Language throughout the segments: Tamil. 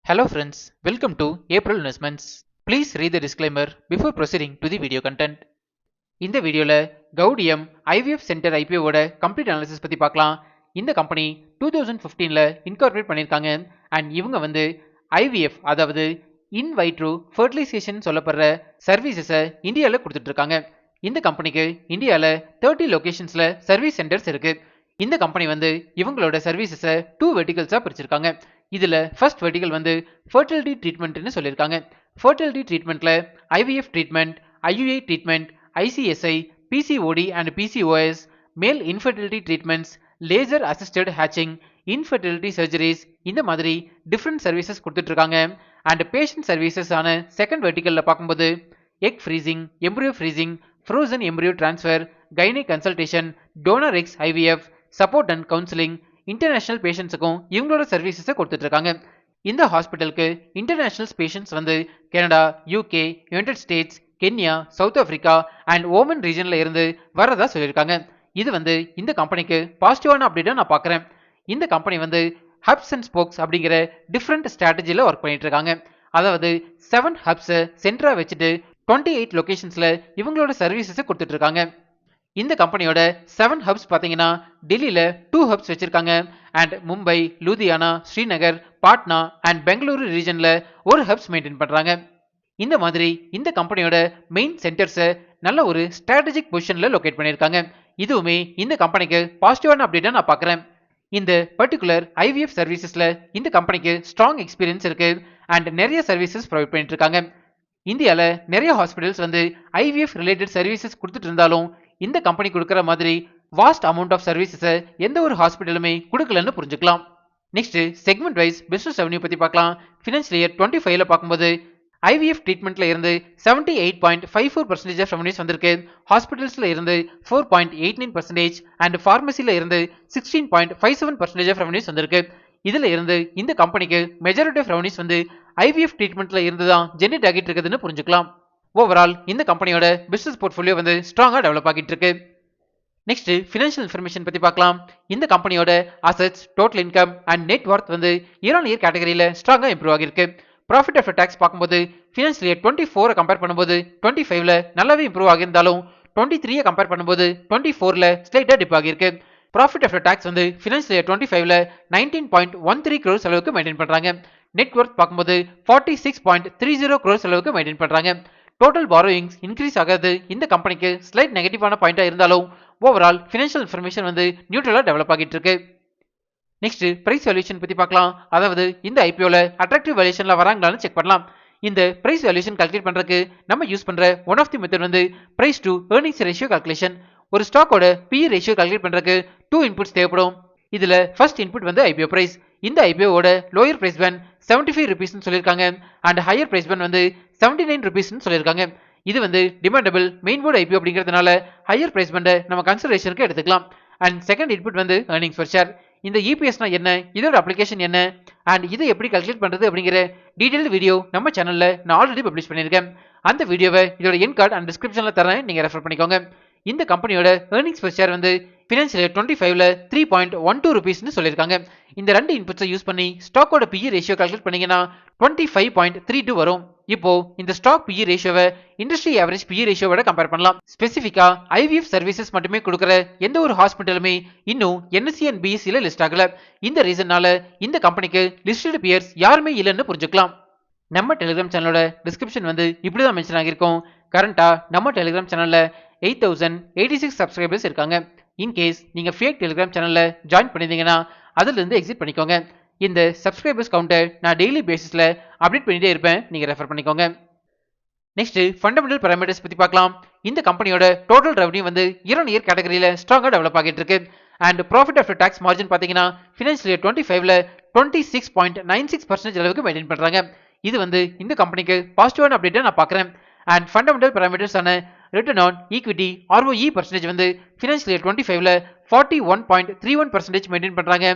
Hello friends, welcome to April Investments. Please read the disclaimer before proceeding to the video content. இந்த வீடியோல கௌடியம் ஐவிஎஃப் சென்டர் ஐபிஓட கம்ப்ளீட் அனாலிசிஸ் பத்தி பார்க்கலாம். இந்த கம்பெனி 2015ல இன்கார்பரேட் பண்ணிருக்காங்க அண்ட் இவங்க வந்து ஐவிஎஃப் அதாவது இன் வைட்ரோ ஃபெர்டிலைசேஷன் சொல்லப்படுற சர்வீசஸை இந்தியாவில் கொடுத்துட்டு இருக்காங்க. இந்த கம்பெனிக்கு இந்தியாவில் 30 லொகேஷன்ஸ்ல சர்வீஸ் சென்டர்ஸ் இருக்கு. இந்த கம்பெனி வந்து இவங்களோட சர்வீசஸை 2 வெர்டிகல்ஸா பிரிச்சிருக்காங்க. இதுல ஃபர்ஸ்ட் வெர்டிகல் வந்து ஃபெர்டிலிட்டி ட்ரீட்மெண்ட்னு சொல்லியிருக்காங்க. ஃபெர்டிலிட்டி ட்ரீட்மெண்ட்ல IVF treatment, IUI treatment, ICSI, PCOD and PCOS, male infertility treatments, laser assisted hatching, infertility surgeries, இந்த மாதிரி டிஃப்ரெண்ட் சர்வீசஸ் கொடுத்துட்டு இருக்காங்க. அண்ட் பேஷண்ட் சர்வீசஸ் ஆன செகண்ட் வெர்டிகல்ல பார்க்கும்போது egg freezing, embryo freezing, frozen embryo transfer, gynaec consultation, donor eggs IVF, support and counselling, international பேஷண்ட்ஸுக்கும் இவங்களோட சர்வீசஸை கொடுத்துட்டு இருக்காங்க. இந்த ஹாஸ்பிட்டலுக்கு இன்டர்நேஷனல் பேஷண்ட்ஸ் வந்து Canada, UK, United states, Kenya, South Africa and Oman ரீஜன்ல இருந்து வரதா சொல்லியிருக்காங்க. இது வந்து இந்த கம்பெனிக்கு பாசிட்டிவான அப்டேட்டா நான் பார்க்குறேன். இந்த கம்பெனி வந்து ஹப்ஸ் அண்ட் ஸ்போக்ஸ் அப்படிங்கிற டிஃப்ரெண்ட் ஸ்ட்ராட்டஜியில் ஒர்க் பண்ணிட்டு இருக்காங்க. அதாவது 7 ஹப்ஸை சென்டரா வச்சுட்டு 28 லொகேஷன்ஸ்ல இவங்களோட சர்வீசஸை கொடுத்துட்டு இருக்காங்க. இந்த கம்பெனியோட 7 ஹப்ஸ் பார்த்தீங்கன்னா டெல்லியில 2 ஹப்ஸ் வச்சிருக்காங்க அண்ட் மும்பை, லூதியானா, ஸ்ரீநகர், பாட்னா அண்ட் பெங்களூரு ரீஜன்ல ஒரு ஹப்ஸ் மெயின்டைன் பண்றாங்க. இந்த மாதிரி இந்த கம்பெனியோட மெயின் சென்டர்ஸை நல்ல ஒரு ஸ்ட்ராட்டஜிக் பொசிஷன்ல லொகேட் பண்ணியிருக்காங்க. இதுவுமே இந்த கம்பெனிக்கு பாசிட்டிவான அப்டேட்டா நான் பார்க்குறேன். இந்த பர்டிகுலர் ஐவிஎஃப் சர்வீசஸ்ல இந்த கம்பெனிக்கு ஸ்ட்ராங் எக்ஸ்பீரியன்ஸ் இருக்கு அண்ட் நிறைய சர்வீசஸ் ப்ரொவைட் பண்ணிட்டு இருக்காங்க. இந்தியாவில் நிறைய ஹாஸ்பிட்டல்ஸ் வந்து ஐவிஎஃப் ரிலேட்டட் சர்வீசஸ் கொடுத்துட்டு இருந்தாலும் இந்த கம்பெனி கொடுக்குற மாதிரி வாஸ்ட் அமௌண்ட் ஆஃப் சர்வீசஸை எந்த ஒரு ஹாஸ்பிட்டலுமே கொடுக்கலன்னு புரிஞ்சுக்கலாம். Next segment wise business revenue பத்தி பார்க்கலாம். ஃபினான்ஷியல் இயர் 25ல பார்க்கும்போது ஐவிஎஃப் ட்ரீட்மெண்ட்ல இருந்து 78.54% ஆஃப் ரெவன்யூஸ் வந்திருக்கு. ஹாஸ்பிட்டல்ஸ்ல இருந்து 4.89% அண்ட் ஃபார்மசில இருந்து 16.57% ஆஃப் ரெவன்யூஸ் வந்திருக்கு. இதுல இருந்து இந்த கம்பெனிக்கு மெஜாரிட்டி ஆஃப் ரெவன்யூஸ் வந்து ஐவிஎஃப் ட்ரீட்மெண்ட்ல இருந்து தான் ஜெனரேட் ஆகிட்டு இருக்குதுன்னு புரிஞ்சுக்கலாம். ஓவரால் இந்த கம்பெனியோட பிசினஸ் போர்ட்ஃபோலியோ வந்து ஸ்ட்ராங்கா டெவலப் ஆகிட்டு இருக்கு. நெக்ஸ்ட் ஃபினான்ஷியல் இன்ஃபர்மேஷன் பத்தி பார்க்கலாம். இந்த கம்பெனியோட assets, total income and net worth வந்து இயர் ஆன் இயர் கேட்டகரியில ஸ்ட்ராங்கா இம்ப்ரூவ் ஆகிருக்கு. ப்ராஃபிட் ஆஃப்டர் டாக்ஸ் பார்க்கும்போது ஃபினான்ஷியல் இயர் 24 கம்பேர் பண்ணும்போது 25ல நல்லாவே இம்ப்ரூவ் ஆகியிருந்தாலும் 23 கம்பேர் பண்ணும்போது 24ல ஸ்லைட்டா டிப் ஆகியிருக்கு. ப்ராஃபிட் ஆஃப்டர் டாக்ஸ் வந்து ஃபினான்ஷியல் இயர் 25ல 19.13 crores அளவுக்கு மெயின்டைன் பண்றாங்க. நெட் ஒர்த் பார்க்கும்போது 46.30 crores அளவுக்கு மெயின்டைன் பண்றாங்க. டோட்டல் பாரோயிங்ஸ் இன்க்ரீஸ் ஆகாது இந்த கம்பெனிக்கு ஸ்லைட் நெகட்டிவான பாயிண்டா இருந்தாலும் ஓவரால் ஃபினான்ஷியல் இன்ஃபர்மேஷன் வந்து நியூட்ரலா டெவலப் ஆகிட்டு இருக்கு. நெக்ஸ்ட் பிரைஸ் வேல்யூஷன் பத்தி பார்க்கலாம். அதாவது இந்த ஐபிஓல அட்ராக்டிவ் வேல்யூஷன்ல வராங்களான்னு செக் பண்ணலாம். இந்த பிரைஸ் வேல்யூஷன் கால்குலேட் பண்றதுக்கு நம்ம யூஸ் பண்ற ஒன் ஆஃப் தி மெத்தட் வந்து price to earnings ratio calculation. ஒரு ஸ்டாக்கோட பிஇ ரேஷியோ கால்குலேட் பண்றதுக்கு 2 இன்புட்ஸ் தேவைப்படும். இதுல ஃபர்ஸ்ட் இன்புட் வந்து ஐபிஓ பிரைஸ். இந்த ஐபிஓட லோயர் பிரைஸ் பேண்ட் 75 rupeesனு சொல்லியிருக்காங்க அண்ட் ஹையர் பிரைஸ் பேண்ட் வந்து 79 rupeesனு சொல்லியிருக்காங்க. இது வந்து டிமாண்டபிள் மெயின் போர்டு ஐபிஓ அப்படிங்கிறதுனால ஹையர் பிரைஸ் பேண்டை நம்ம கன்சிடரேஷனுக்கு எடுத்துக்கலாம். அண்ட் செகண்ட் இன்புட் வந்து ஏர்னிங்ஸ் பர் ஷேர். இந்த இபிஎஸ்னா என்ன, இதோட அப்ளிகேஷன் என்ன அண்ட் இதை எப்படி கால்குலேட் பண்றது அப்படிங்கிற டீடைல்டு வீடியோ நம்ம சேனல்ல நான் ஆல்ரெடி பப்ளிஷ் பண்ணியிருக்கேன். அந்த வீடியோவை இதோட என் கார்டு அண்ட் டிஸ்கிரிப்ஷன்ல தரேன், நீங்க ரெஃபர் பண்ணிக்கோங்க. இந்த கம்பெனியோட ஏர்னிங்ஸ் பர் ஷேர் வந்து ஃபினான்ஷியல் இயர் 25ல 3.12 rupeesனு சொல்லியிருக்காங்க. இந்த ரெண்டு இன்புட்ஸை யூஸ் பண்ணி ஸ்டாக்கோட பிஇ ரேஷியோ கால்குலேட் பண்ணீங்கன்னா 25.32 வரும். இப்போ இந்த ஸ்டாக் பிஇ ரேஷியோவை இண்டஸ்ட்ரி ஆவரேஜ் பிஇ ரேஷியோவோட கம்பேர் பண்ணலாம். ஸ்பெசிஃபிக்கா ஐவிஎஃப் சர்வீசஸ் மட்டுமே கொடுக்குற எந்த ஒரு ஹாஸ்பிட்டலுமே இன்னும் என்எஸ்சி அண்ட் பிஎஸ்சில லிஸ்ட் ஆகல. இந்த ரீசன்னால இந்த கம்பெனிக்கு லிஸ்டட் பியர்ஸ் யாருமே இல்லைன்னு புரிஞ்சுக்கலாம். நம்ம டெலிகிராம் சேனலோட டிஸ்கிரிப்ஷன் வந்து இப்படிதான் மென்ஷன் ஆகியிருக்கும். கரண்டா நம்ம டெலிகிராம் சேனல்ல 8086 சப்ஸ்கிரைபர்ஸ் இருக்காங்க. இன்கேஸ் நீங்க ஃபேக் டெலிகிராம் சேனல்ல ஜாயின் பண்ணிருந்தீங்கன்னா அதுல இருந்து எக்ஸிட் பண்ணிக்கோங்க. இந்த சப்ஸ்கிரைபர்ஸ் கவுண்டை நான் டெய்லி பேசிஸ்ல அப்டேட் பண்ணிட்டே இருப்பேன், நீங்க ரெஃபர் பண்ணிக்கோங்க. நெக்ஸ்ட் ஃபண்டமெண்டல் பாராமீட்டர்ஸ் பத்தி பார்க்கலாம். இந்த கம்பெனியோட டோட்டல் ரெவன்யூ வந்து இயர் ஆன் இயர் கேட்டகரியில ஸ்ட்ராங்கா டெவலப் ஆகிட்டு இருக்கு. And profit after tax margin பாத்தீங்கன்னா ஃபினான்ஷியல் இயர் 25ல 26.96% அளவுக்கு மெயின்டைன் பண்றாங்க. இது வந்து இந்த கம்பெனிக்கு பாசிட்டிவான அப்டேட்டா நான் பார்க்குறேன். அண்ட் ஃபண்டமெண்டல் பாராமீட்டர்ஸ் ஆன return on equity ROE percentage வந்து ஃபினான்ஷியல் இயர் 25ல 41.31% மெயின்டைன் பண்றாங்க.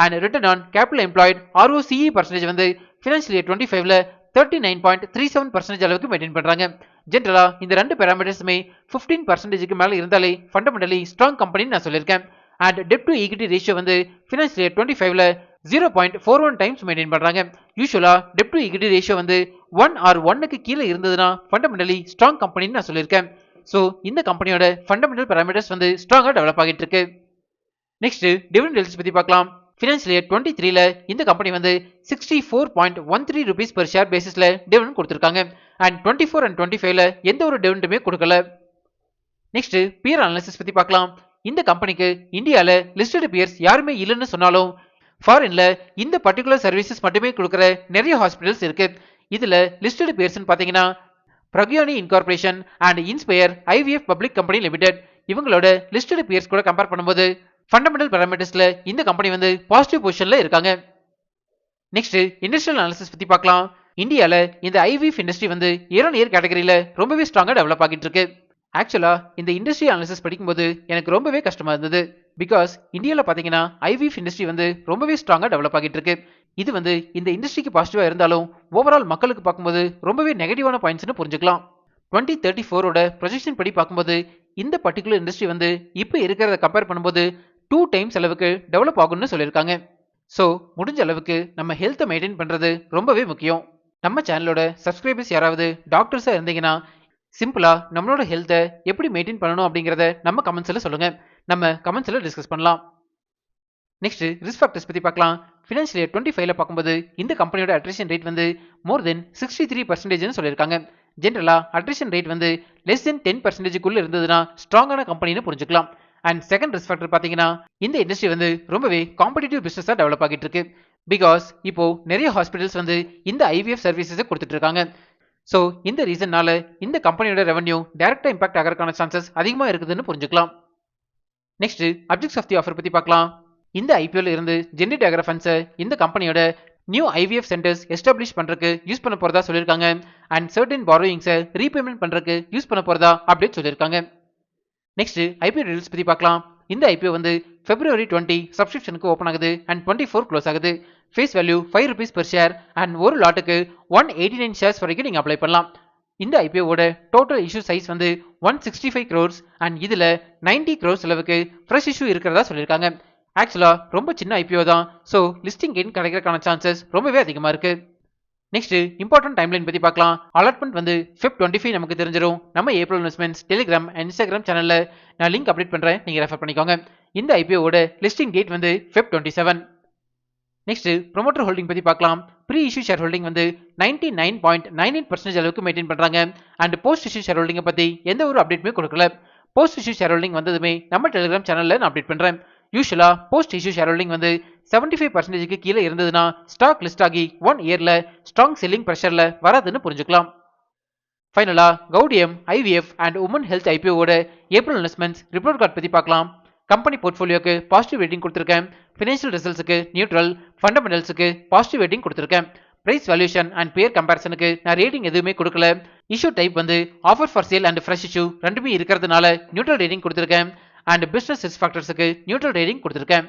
And return on capital employed ROCE percentage வந்து ஃபினான்ஷியல் இயர் 25ல 39.37% அளவுக்கு மெயின்டைன் பண்றாங்க. ஜென்ரலா இந்த ரெண்டு பாராமீட்டர்ஸுமே 15%க்கு மேல இருந்தாலே ஃபண்டமெண்டலி ஸ்ட்ராங் கம்பெனின்னு நான் சொல்லியிருக்கேன். And dept to equity ratio வந்து ஃபினான்ஷியல் இயர் 25ல 0.41 டைம்ஸ் மெயின்டைன் பண்றாங்க. யூசுவலா டெப்ட் டு ஈக்விட்டி ரேஷியோ வந்து 1 or 1க்கு கீழே இருந்ததுன்னா ஃபண்டமெண்டலி ஸ்ட்ராங் கம்பெனின்னு நான் சொல்லியிருக்கேன். ஸோ இந்த கம்பெனியோட ஃபண்டமெண்டல் பாராமீட்டர்ஸ் வந்து ஸ்ட்ராங்கா டெவலப் ஆகிட்டு இருக்கு. நெக்ஸ்ட் டிவிடெண்ட் ரிலீஸ் பத்தி பார்க்கலாம். ஃபினான்ஷியல் இயர் 23ல இந்த கம்பெனி வந்து 64.13 ரூபீஸ் per ஷேர் பேசிஸ்ல டிவிடெண்ட் கொடுத்திருக்காங்க. அண்ட் 24 and 25ல எந்த ஒரு டிவிடெண்டுமே கொடுக்கல. நெக்ஸ்ட் பியர் அனாலிசிஸ் பத்தி பார்க்கலாம். இந்த கம்பெனிக்கு இந்தியால லிஸ்டட் பியர்ஸ் யாருமே இல்லைன்னு சொன்னாலும் ஃபாரின்ல இந்த பர்டிகுலர் சர்வீசஸ் மட்டுமே கொடுக்குற நிறைய ஹாஸ்பிட்டல்ஸ் இருக்கு. இதுல லிஸ்டட் பியர்ஸ் பாத்தீங்கன்னா Progyny incorporation and Inspire IVF public company limited. இவங்களோட லிஸ்டட் பியர்ஸ் கூட கம்பேர் பண்ணும்போது ஃபண்டமெண்டல் பாராமீட்டர்ஸ்ல இந்த கம்பெனி வந்து பாசிட்டிவ் பொசிஷன்ல இருக்காங்க. நெக்ஸ்ட் இண்டஸ்ட்ரியல் அனாலிசிஸ் பத்தி பார்க்கலாம். இந்தியால இந்த ஐவிஎஃப் இண்டஸ்ட்ரி வந்து இயர் ஆன் இயர் கேட்டகரியில ரொம்பவே ஸ்ட்ராங்கா டெவலப் ஆகிட்டு இருக்கு. ஆக்சுவலா இந்த இண்டஸ்ட்ரி அனாலிசிஸ் படிக்கும்போது எனக்கு ரொம்பவே கஷ்டமா இருந்தது. பிகாஸ் இந்தியாவில் பார்த்தீங்கன்னா ஐவிஎஃப் இண்டஸ்ட்ரி வந்து ரொம்பவே ஸ்ட்ராங்கா டெவலப் ஆகிட்டு இருக்கு. இது வந்து இந்த இண்டஸ்ட்ரிக்கு பாசிட்டிவா இருந்தாலும் ஓவரால் மக்களுக்கு பார்க்கும்போது ரொம்பவே நெகட்டிவான பாயிண்ட்ஸ்னு புரிஞ்சுக்கலாம். 2034ஓட ப்ரொஜெக்ஷன் படி பார்க்கும்போது இந்த பர்டிகுலர் இண்டஸ்ட்ரி வந்து இப்போ இருக்கிறத கம்பேர் பண்ணும்போது 2 டைம்ஸ் அளவுக்கு டெவலப் ஆகும்னு சொல்லியிருக்காங்க. ஸோ முடிஞ்ச அளவுக்கு நம்ம ஹெல்த்தை மெயின்டைன் பண்றது ரொம்பவே முக்கியம். நம்ம சேனலோட சப்ஸ்கிரைபர்ஸ் யாராவது டாக்டர்ஸா இருந்தீங்கன்னா சிம்பிளா நம்மளோட ஹெல்த்தை எப்படி மெயின்டைன் பண்ணணும் அப்படிங்கறத நம்ம கமெண்ட்ஸ்ல சொல்லுங்க. நம்ம கமெண்ட்ஸ்ல டிஸ்கஸ் பண்ணலாம். நெக்ஸ்ட் ரிஸ்க் ஃபேக்டர்ஸ் பத்தி பார்க்கலாம். ஃபினான்ஷியல் இயர் 25ல பார்க்கும்போது இந்த கம்பெனியோட அட்ரிஷன் ரேட் வந்து மோர் தென் 63% சொல்லியிருக்காங்க. ஜென்ரலா அட்ரிஷன் ரேட் வந்து லெஸ் தென் 10% இருந்ததுன்னா ஸ்ட்ராங்கான கம்பெனின்னு புரிஞ்சுக்கலாம். அண்ட் செகண்ட் ரிஸ்க் ஃபேக்டர் பார்த்தீங்கன்னா இந்த இண்டஸ்ட்ரி வந்து ரொம்பவே காம்படிட்டிவ் பிசினஸா டெவலப் ஆகிட்டு இருக்கு. பிகாஸ் இப்போ நிறைய ஹாஸ்பிட்டல்ஸ் வந்து இந்த ஐவிஎஃப் சர்வீசஸை கொடுத்துட்டு இருக்காங்க. ஸோ இந்த ரீசன்னால இந்த கம்பெனியோட ரெவன்யூ டைரக்டா இம்பாக்ட் ஆகிறதுக்கான சான்சஸ் அதிகமாக இருக்குதுன்னு புரிஞ்சுக்கலாம். Next objects of the offer பத்தி பார்க்கலாம். இந்த ஐபிஓல இருந்து ஜெனரேட் ஆகிற ஃபண்ட்ஸை இந்த கம்பெனியோட நியூ ஐவிஎஃப் சென்டர்ஸ் எஸ்டாப்ளிஷ் பண்றதுக்கு யூஸ் பண்ண போறதா சொல்லியிருக்காங்க. அண்ட் சர்டன் பாரோயிங்ஸை ரீபேமெண்ட் பண்றதுக்கு யூஸ் பண்ண போறதா அப்டேட் சொல்லியிருக்காங்க. நெக்ஸ்ட் ஐபிஓ டீடைல்ஸ் பத்தி பார்க்கலாம். இந்த ஐபிஓ வந்து February 20 சப்ஸ்கிரிப்ஷனுக்கு ஓப்பன் ஆகுது அண்ட் 24 க்ளோஸ் ஆகுது. Face value 5 rupees per share and ஒரு லாட்டுக்கு 189 ஷேர்ஸ் வரைக்கும் நீங்க அப்ளை பண்ணலாம். இந்த ஐபிஓட டோட்டல் இஷ்யூ சைஸ் வந்து 165 crores அண்ட் இதுல 90 crores அளவுக்கு ஃப்ரெஷ் இஷ்யூ இருக்கிறதா சொல்லியிருக்காங்க. ஆக்சுவலா ரொம்ப சின்ன ஐபிஓ தான். ஸோ லிஸ்டிங் கெயின் கிடைக்கிறதுக்கான சான்சஸ் ரொம்பவே அதிகமா இருக்கு. நெக்ஸ்ட் இம்பார்ட்டன்ட் டைம்லைன் பத்தி பார்க்கலாம். அலாட்மெண்ட் வந்து Feb 25 நமக்கு தெரிஞ்சிடும். நம்ம April investments Telegram and Instagram சேனல்ல நான் லிங்க் அப்டேட் பண்றேன், நீங்க ரெஃபர் பண்ணிக்கோங்க. இந்த ஐபிஓட லிஸ்டிங் டேட் வந்து Feb 27. நெக்ஸ்ட் ப்ரொமோட்டர் ஹோல்டிங் பத்தி பார்க்கலாம். ப்ரீ இஷ்யூ ஷேர் ஹோல்டிங் வந்து 99.98% அளவுக்கு மெயின்டைன் பண்றாங்க. அண்ட் போஸ்ட் இஷ்யூ ஷேர் ஹோல்டிங்கை பத்தி எந்த ஒரு அப்டேட்டுமே கொடுக்கல. போஸ்ட் இஷ்யூ ஷேர் ஹோல்டிங் வந்ததுமே நம்ம டெலிகிராம் சேனல்ல நான் அப்டேட் பண்றேன். யூசுவலா போஸ்ட் இஷ்யூ ஷேர் ஹோல்டிங் வந்து 75%க்கு கீழே இருந்ததுன்னா ஸ்டாக் லிஸ்ட் ஆகி 1 இயர்ல ஸ்ட்ராங் செல்லிங் பிரஷர்ல வராதுன்னு புரிஞ்சுக்கலாம். ஃபைனலா Gaudium IVF and women health ஐபிஓட ஏப்ரல் இன்வெஸ்ட்மெண்ட்ஸ் ரிப்போர்ட் கார்டு பத்தி பார்க்கலாம். கம்பெனி போர்ட்ஃபோலியோக்கு பாசிட்டிவ் ரேட்டிங் கொடுத்திருக்கேன். ஃபினான்ஷியல் ரிசல்ட்ஸுக்கு நியூட்ரல், ஃபண்டமெண்டல்ஸுக்கு பாசிட்டிவ் ரேட்டிங் கொடுத்திருக்கேன். பிரைஸ் வேல்யூஷன் அண்ட் பேர் கம்பேரிசனுக்கு நான் ரேட்டிங் எதுவுமே கொடுக்கல. இஷ்யூ டைப் வந்து offer for sale and fresh issue ரெண்டுமே இருக்கிறதுனால நியூட்ரல் ரேட்டிங் கொடுத்திருக்கேன். அண்ட் பிசினஸ் ரிஸ்க் ஃபேக்டர்ஸுக்கு நியூட்ரல் ரேட்டிங் கொடுத்திருக்கேன்.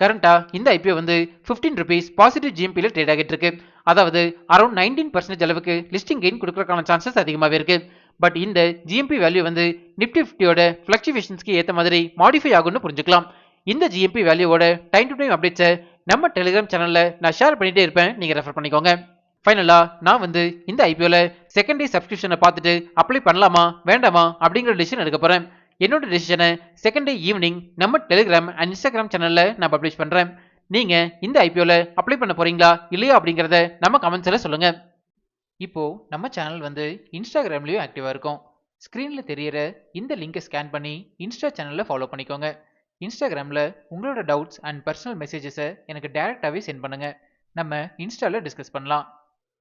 கரண்டா இந்த ஐபிஓ வந்து 15 rupees பாசிட்டிவ் ஜிஎம்பியில் ட்ரேட் ஆகிட்டு இருக்கு. அதாவது அரௌண்ட் 19% அளவுக்கு லிஸ்டிங் கெயின் கொடுக்கறதுக்கான சான்சஸ் அதிகமாகவே இருக்கு. பட் இந்த ஜிஎம்பி வேல்யூ வந்து நிப்டி 50யோட ஃபிளக்சுவேஷன்ஸ்க்கு ஏற்ற மாதிரி மாடிஃபை ஆகும்னு புரிஞ்சுக்கலாம். இந்த ஜிஎம்பி வேல்யூவோட டைம் டு டைம் அப்டேட்ஸை நம்ம டெலிகிராம் சேனல்ல நான் ஷேர் பண்ணிட்டே இருப்பேன், நீங்க ரெஃபர் பண்ணிக்கோங்க. ஃபைனலா நான் வந்து இந்த ஐபிஓல செகண்ட் டே சப்ஸ்கிரிப்ஷனை பார்த்துட்டு அப்ளை பண்ணலாமா வேண்டாமா அப்படிங்கிற டிசிஷன் எடுக்க போறேன். என்னோட டிசிஷனை செகண்ட் டே ஈவினிங் நம்ம டெலிகிராம் அண்ட் இன்ஸ்டாகிராம் சேனல்ல நான் பப்ளிஷ் பண்றேன். நீங்க இந்த ஐபிஓல அப்ளை பண்ண போறீங்களா இல்லையா அப்படிங்கறத நம்ம கமெண்ட்ஸ்ல சொல்லுங்க. இப்போ நம்ம சேனல் வந்து இன்ஸ்டாகிராம்லயும் ஆக்டிவா இருக்கும். ஸ்கிரீன்ல தெரியற இந்த லிங்கை ஸ்கேன் பண்ணி இன்ஸ்டா சேனல்ல ஃபாலோ பண்ணிக்கோங்க. இன்ஸ்டாகிராம்ல உங்களோட டவுட்ஸ் அண்ட் பர்சனல் மெசேஜஸை எனக்கு டைரக்டாவே சென்ட் பண்ணுங்க. நம்ம இன்ஸ்டால டிஸ்கஸ் பண்ணலாம்.